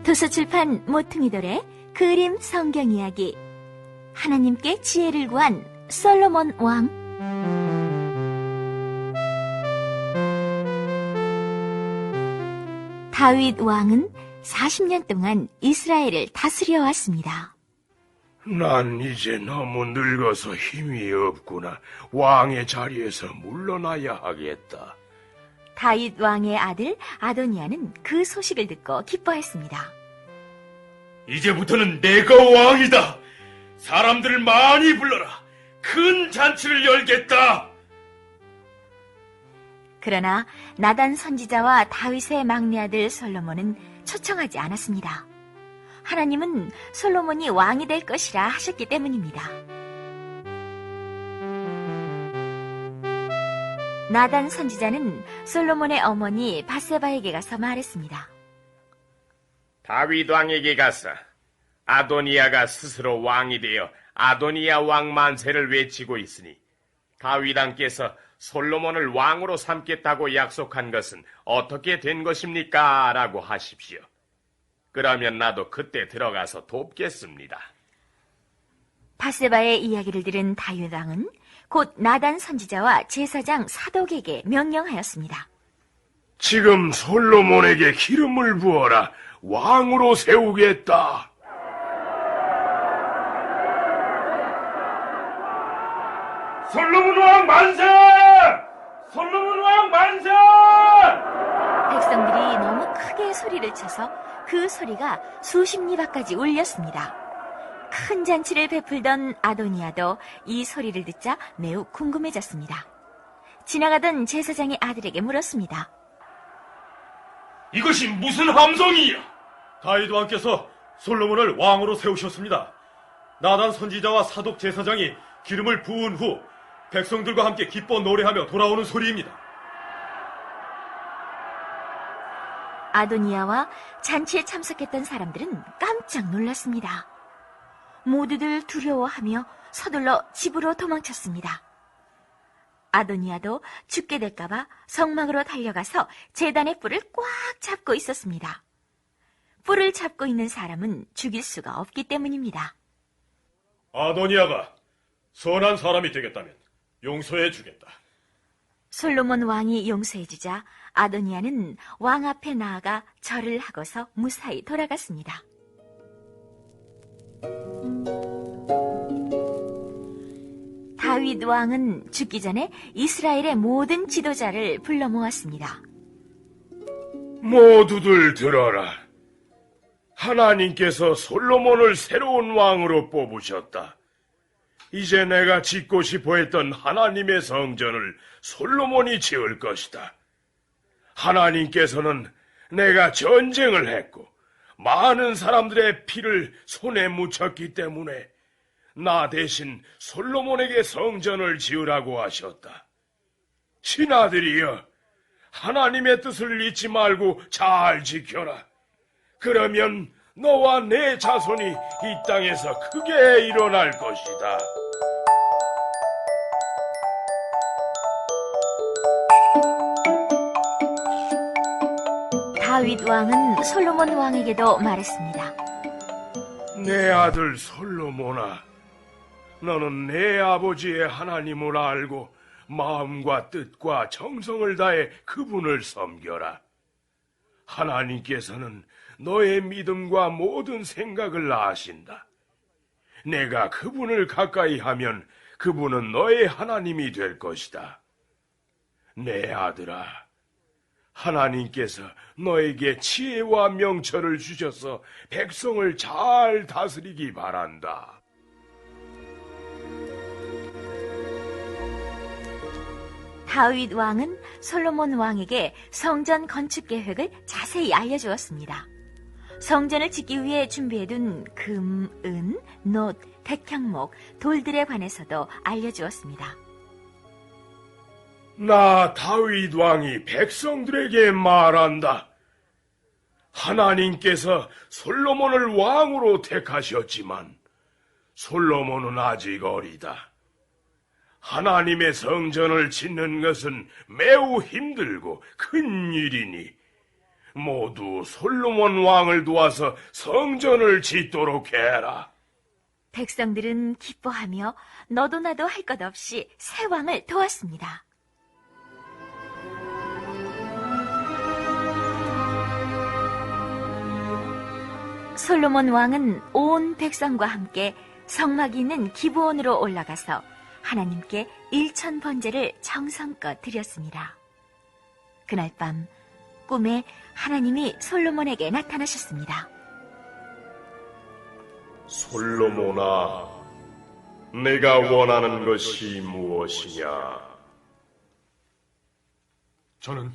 도서출판 모퉁이돌의 그림 성경 이야기. 하나님께 지혜를 구한 솔로몬 왕. 다윗 왕은 40년 동안 이스라엘을 다스려 왔습니다. 난 이제 너무 늙어서 힘이 없구나. 왕의 자리에서 물러나야 하겠다. 다윗 왕의 아들 아도니아는 그 소식을 듣고 기뻐했습니다. 이제부터는 내가 왕이다. 사람들을 많이 불러라. 큰 잔치를 열겠다. 그러나 나단 선지자와 다윗의 막내 아들 솔로몬은 초청하지 않았습니다. 하나님은 솔로몬이 왕이 될 것이라 하셨기 때문입니다. 나단 선지자는 솔로몬의 어머니 밧세바에게 가서 말했습니다. 다윗 왕에게 가서 아도니아가 스스로 왕이 되어 아도니아 왕 만세를 외치고 있으니 다윗 왕께서 솔로몬을 왕으로 삼겠다고 약속한 것은 어떻게 된 것입니까? 라고 하십시오. 그러면 나도 그때 들어가서 돕겠습니다. 밧세바의 이야기를 들은 다윗 왕은 곧 나단 선지자와 제사장 사독에게 명령하였습니다. 지금 솔로몬에게 기름을 부어라. 왕으로 세우겠다. 솔로몬 왕 만세! 솔로몬 왕 만세! 백성들이 너무 크게 소리를 쳐서 그 소리가 수십 리 밖까지 울렸습니다. 큰 잔치를 베풀던 아도니아도 이 소리를 듣자 매우 궁금해졌습니다. 지나가던 제사장의 아들에게 물었습니다. 이것이 무슨 함성이야? 다윗 왕께서 솔로몬을 왕으로 세우셨습니다. 나단 선지자와 사독 제사장이 기름을 부은 후 백성들과 함께 기뻐 노래하며 돌아오는 소리입니다. 아도니아와 잔치에 참석했던 사람들은 깜짝 놀랐습니다. 모두들 두려워하며 서둘러 집으로 도망쳤습니다. 아도니아도 죽게 될까봐 성막으로 달려가서 제단의 뿔을 꽉 잡고 있었습니다. 뿔을 잡고 있는 사람은 죽일 수가 없기 때문입니다. 아도니아가 선한 사람이 되겠다면 용서해 주겠다. 솔로몬 왕이 용서해주자 아도니아는 왕 앞에 나아가 절을 하고서 무사히 돌아갔습니다. 다윗 왕은 죽기 전에 이스라엘의 모든 지도자를 불러 모았습니다. 모두들 들어라. 하나님께서 솔로몬을 새로운 왕으로 뽑으셨다. 이제 내가 짓고 싶어 했던 하나님의 성전을 솔로몬이 지을 것이다. 하나님께서는 내가 전쟁을 했고 많은 사람들의 피를 손에 묻혔기 때문에 나 대신 솔로몬에게 성전을 지으라고 하셨다. 신하들이여, 하나님의 뜻을 잊지 말고 잘 지켜라. 그러면 너와 내 자손이 이 땅에서 크게 일어날 것이다. 다윗 왕은 솔로몬 왕에게도 말했습니다. 내 아들 솔로몬아, 너는 내 아버지의 하나님을 알고 마음과 뜻과 정성을 다해 그분을 섬겨라. 하나님께서는 너의 믿음과 모든 생각을 아신다. 내가 그분을 가까이 하면 그분은 너의 하나님이 될 것이다. 내 아들아, 하나님께서 너에게 지혜와 명철을 주셔서 백성을 잘 다스리기 바란다. 다윗 왕은 솔로몬 왕에게 성전 건축 계획을 자세히 알려주었습니다. 성전을 짓기 위해 준비해둔 금, 은, 놋, 백향목, 돌들에 관해서도 알려주었습니다. 나 다윗 왕이 백성들에게 말한다. 하나님께서 솔로몬을 왕으로 택하셨지만 솔로몬은 아직 어리다. 하나님의 성전을 짓는 것은 매우 힘들고 큰 일이니 모두 솔로몬 왕을 도와서 성전을 짓도록 해라. 백성들은 기뻐하며 너도 나도 할 것 없이 새 왕을 도왔습니다. 솔로몬 왕은 온 백성과 함께 성막이 있는 기브온으로 올라가서 하나님께 일천 번제를 정성껏 드렸습니다. 그날 밤 꿈에 하나님이 솔로몬에게 나타나셨습니다. 솔로몬아, 내가 원하는 것이 무엇이냐? 저는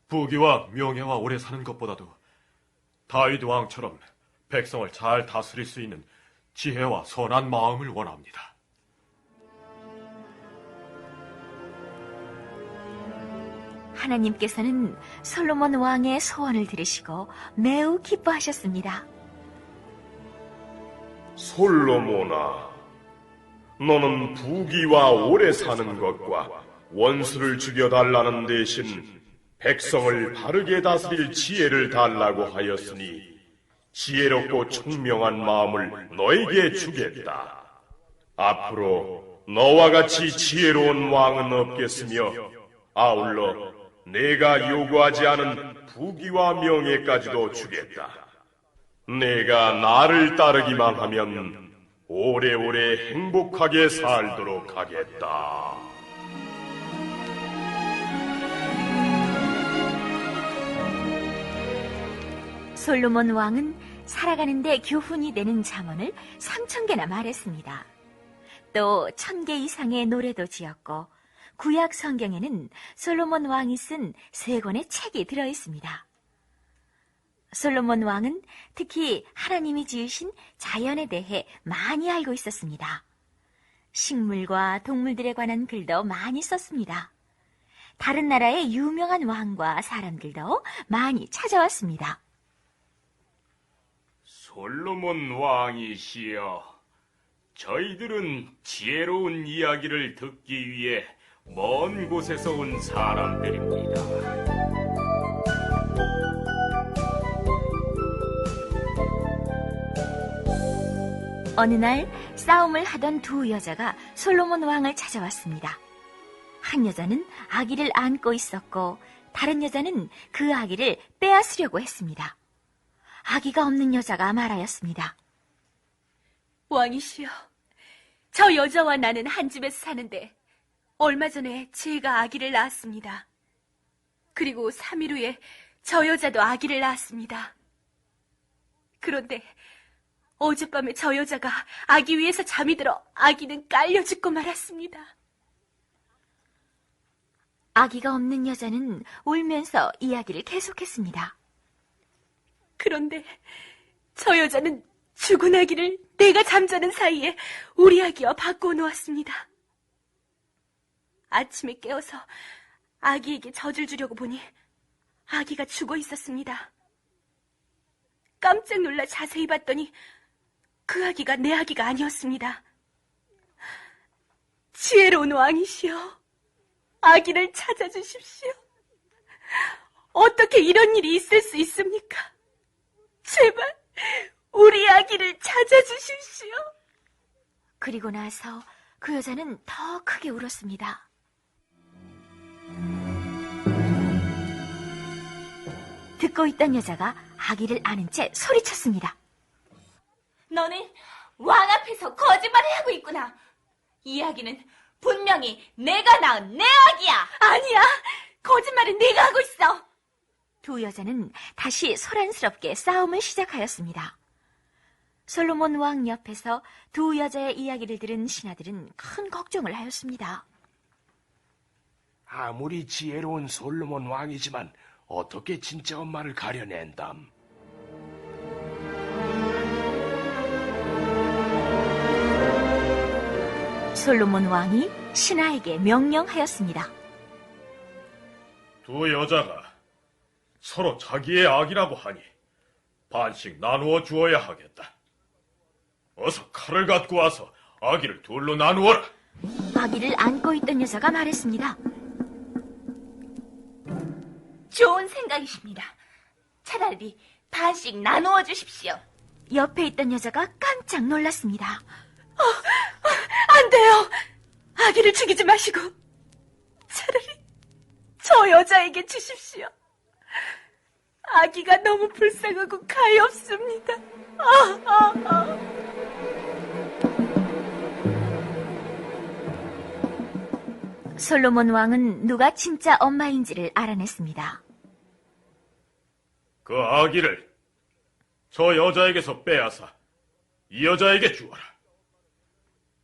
부귀와 명예와 오래 사는 것보다도 다윗 왕처럼 백성을 잘 다스릴 수 있는 지혜와 선한 마음을 원합니다. 하나님께서는 솔로몬 왕의 소원을 들으시고 매우 기뻐하셨습니다. 솔로몬아, 너는 부귀와 오래 사는 것과 원수를 죽여달라는 대신 백성을 바르게 다스릴 지혜를 달라고 하였으니 지혜롭고 총명한 마음을 너에게 주겠다. 앞으로 너와 같이 지혜로운 왕은 없겠으며 아울러 내가 요구하지 않은 부귀와 명예까지도 주겠다. 내가 나를 따르기만 하면 오래오래 행복하게 살도록 하겠다. 솔로몬 왕은 살아가는데 교훈이 되는 잠언을 3,000개나 말했습니다. 또 1,000개 이상의 노래도 지었고 구약 성경에는 솔로몬 왕이 쓴 3권의 책이 들어있습니다. 솔로몬 왕은 특히 하나님이 지으신 자연에 대해 많이 알고 있었습니다. 식물과 동물들에 관한 글도 많이 썼습니다. 다른 나라의 유명한 왕과 사람들도 많이 찾아왔습니다. 솔로몬 왕이시여, 저희들은 지혜로운 이야기를 듣기 위해 먼 곳에서 온 사람들입니다. 어느 날 싸움을 하던 두 여자가 솔로몬 왕을 찾아왔습니다. 한 여자는 아기를 안고 있었고 다른 여자는 그 아기를 빼앗으려고 했습니다. 아기가 없는 여자가 말하였습니다. 왕이시여, 저 여자와 나는 한 집에서 사는데 얼마 전에 제가 아기를 낳았습니다. 그리고 3일 후에 저 여자도 아기를 낳았습니다. 그런데 어젯밤에 저 여자가 아기 위에서 잠이 들어 아기는 깔려 죽고 말았습니다. 아기가 없는 여자는 울면서 이야기를 계속했습니다. 그런데 저 여자는 죽은 아기를 내가 잠자는 사이에 우리 아기와 바꾸어 놓았습니다. 아침에 깨어서 아기에게 젖을 주려고 보니 아기가 죽어 있었습니다. 깜짝 놀라 자세히 봤더니 그 아기가 내 아기가 아니었습니다. 지혜로운 왕이시여, 아기를 찾아주십시오. 어떻게 이런 일이 있을 수 있습니까? 제발 우리 아기를 찾아주십시오. 그리고 나서 그 여자는 더 크게 울었습니다. 듣고 있던 여자가 아기를 안은 채 소리쳤습니다. 너는 왕 앞에서 거짓말을 하고 있구나. 이 아기는 분명히 내가 낳은 내 아기야. 아니야, 거짓말은 네가 하고 있어. 두 여자는 다시 소란스럽게 싸움을 시작하였습니다. 솔로몬 왕 옆에서 두 여자의 이야기를 들은 신하들은 큰 걱정을 하였습니다. 아무리 지혜로운 솔로몬 왕이지만 어떻게 진짜 엄마를 가려낸담? 솔로몬 왕이 신하에게 명령하였습니다. 두 여자가 서로 자기의 아기라고 하니 반씩 나누어 주어야 하겠다. 어서 칼을 갖고 와서 아기를 둘로 나누어라. 아기를 안고 있던 여자가 말했습니다. 좋은 생각이십니다. 차라리 반씩 나누어 주십시오. 옆에 있던 여자가 깜짝 놀랐습니다. 안 돼요. 아기를 죽이지 마시고 차라리 저 여자에게 주십시오. 아기가 너무 불쌍하고 가엾습니다. 솔로몬 왕은 누가 진짜 엄마인지를 알아냈습니다. 그 아기를 저 여자에게서 빼앗아 이 여자에게 주어라.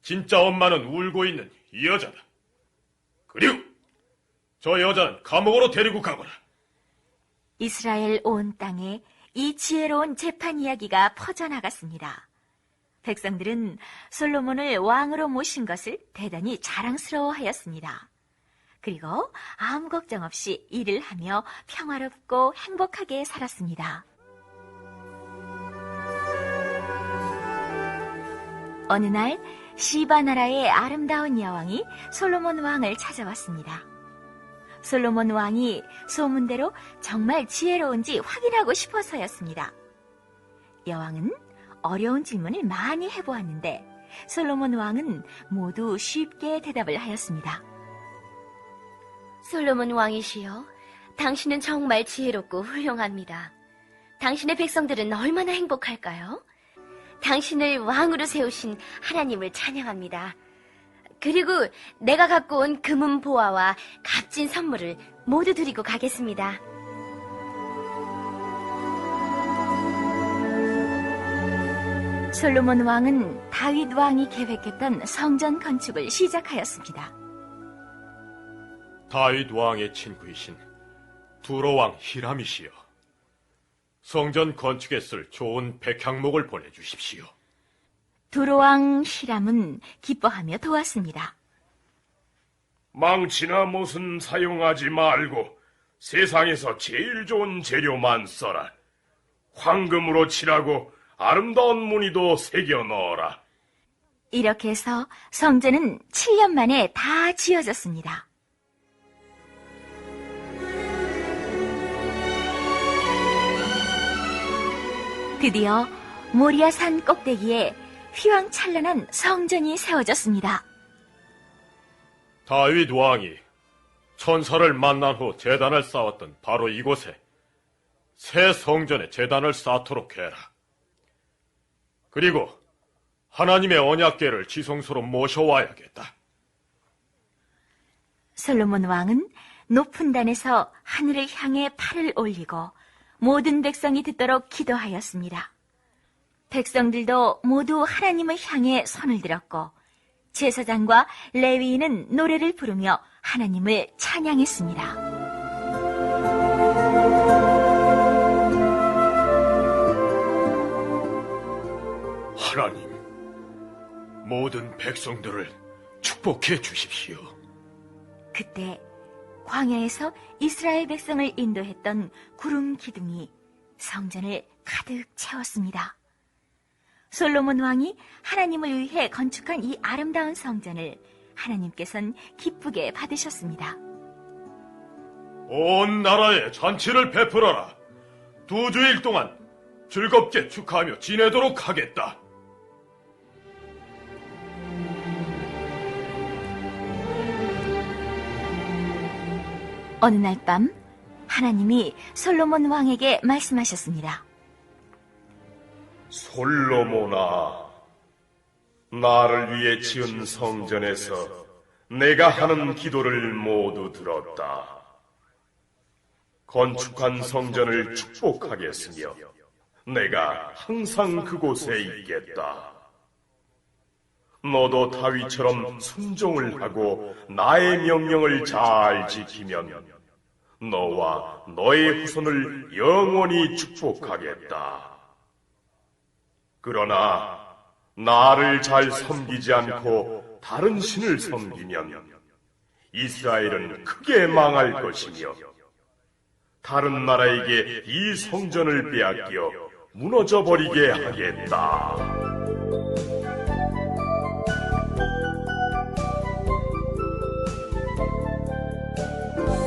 진짜 엄마는 울고 있는 이 여자다. 그리고 저 여자는 감옥으로 데리고 가거라. 이스라엘 온 땅에 이 지혜로운 재판 이야기가 퍼져나갔습니다. 백성들은 솔로몬을 왕으로 모신 것을 대단히 자랑스러워하였습니다. 그리고 아무 걱정 없이 일을 하며 평화롭고 행복하게 살았습니다. 어느 날 시바 나라의 아름다운 여왕이 솔로몬 왕을 찾아왔습니다. 솔로몬 왕이 소문대로 정말 지혜로운지 확인하고 싶어서였습니다. 여왕은 어려운 질문을 많이 해보았는데 솔로몬 왕은 모두 쉽게 대답을 하였습니다. 솔로몬 왕이시여, 당신은 정말 지혜롭고 훌륭합니다. 당신의 백성들은 얼마나 행복할까요? 당신을 왕으로 세우신 하나님을 찬양합니다. 그리고 내가 갖고 온 금은 보화와 값진 선물을 모두 드리고 가겠습니다. 솔로몬 왕은 다윗 왕이 계획했던 성전 건축을 시작하였습니다. 다윗 왕의 친구이신 두로 왕 히람이시여, 성전 건축에 쓸 좋은 백향목을 보내주십시오. 두로왕 히람은 기뻐하며 도왔습니다. 망치나 못은 사용하지 말고 세상에서 제일 좋은 재료만 써라. 황금으로 칠하고 아름다운 무늬도 새겨 넣어라. 이렇게 해서 성전은 7년 만에 다 지어졌습니다. 드디어 모리아산 꼭대기에 휘황찬란한 성전이 세워졌습니다. 다윗 왕이 천사를 만난 후 제단을 쌓았던 바로 이곳에 새 성전에 제단을 쌓도록 해라. 그리고 하나님의 언약궤를 지성소로 모셔와야겠다. 솔로몬 왕은 높은 단에서 하늘을 향해 팔을 올리고 모든 백성이 듣도록 기도하였습니다. 백성들도 모두 하나님을 향해 손을 들었고 제사장과 레위인은 노래를 부르며 하나님을 찬양했습니다. 하나님, 모든 백성들을 축복해 주십시오. 그때 광야에서 이스라엘 백성을 인도했던 구름 기둥이 성전을 가득 채웠습니다. 솔로몬 왕이 하나님을 위해 건축한 이 아름다운 성전을 하나님께서는 기쁘게 받으셨습니다. 온 나라에 잔치를 베풀어라. 2주일 동안 즐겁게 축하하며 지내도록 하겠다. 어느 날 밤 하나님이 솔로몬 왕에게 말씀하셨습니다. 솔로몬아, 나를 위해 지은 성전에서 내가 하는 기도를 모두 들었다. 건축한 성전을 축복하겠으며 내가 항상 그곳에 있겠다. 너도 다윗처럼 순종을 하고 나의 명령을 잘 지키면 너와 너의 후손을 영원히 축복하겠다. 그러나 나를 잘 섬기지 않고 다른 신을 섬기면 이스라엘은 크게 망할 것이며 다른 나라에게 이 성전을 빼앗겨 무너져 버리게 하겠다.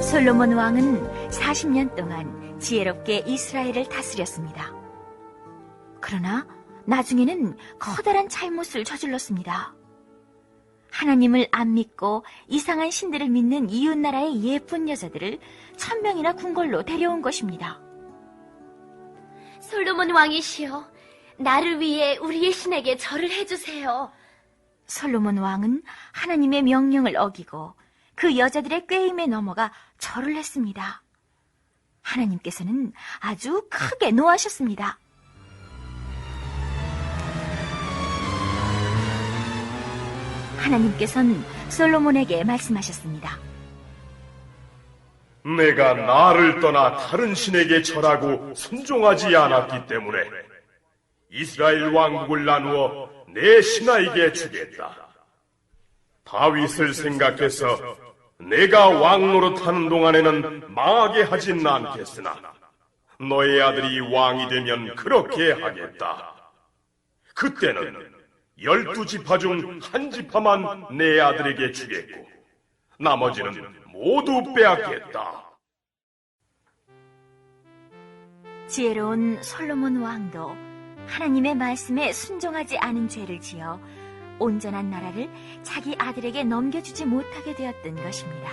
솔로몬 왕은 40년 동안 지혜롭게 이스라엘을 다스렸습니다. 그러나 나중에는 커다란 잘못을 저질렀습니다. 하나님을 안 믿고 이상한 신들을 믿는 이웃나라의 예쁜 여자들을 1000명이나 궁궐로 데려온 것입니다. 솔로몬 왕이시여, 나를 위해 우리의 신에게 절을 해주세요. 솔로몬 왕은 하나님의 명령을 어기고 그 여자들의 꾀임에 넘어가 절을 했습니다. 하나님께서는 아주 크게 노하셨습니다. 하나님께서는 솔로몬에게 말씀하셨습니다. 내가 나를 떠나 다른 신에게 절하고 순종하지 않았기 때문에 이스라엘 왕국을 나누어 내 신하에게 주겠다. 다윗을 생각해서 내가 왕 노릇하는 동안에는 망하게 하진 않겠으나 너의 아들이 왕이 되면 그렇게 하겠다. 그때는 12지파 중 한 지파만 내 아들에게 주겠고 나머지는 모두 빼앗겠다. 지혜로운 솔로몬 왕도 하나님의 말씀에 순종하지 않은 죄를 지어 온전한 나라를 자기 아들에게 넘겨주지 못하게 되었던 것입니다.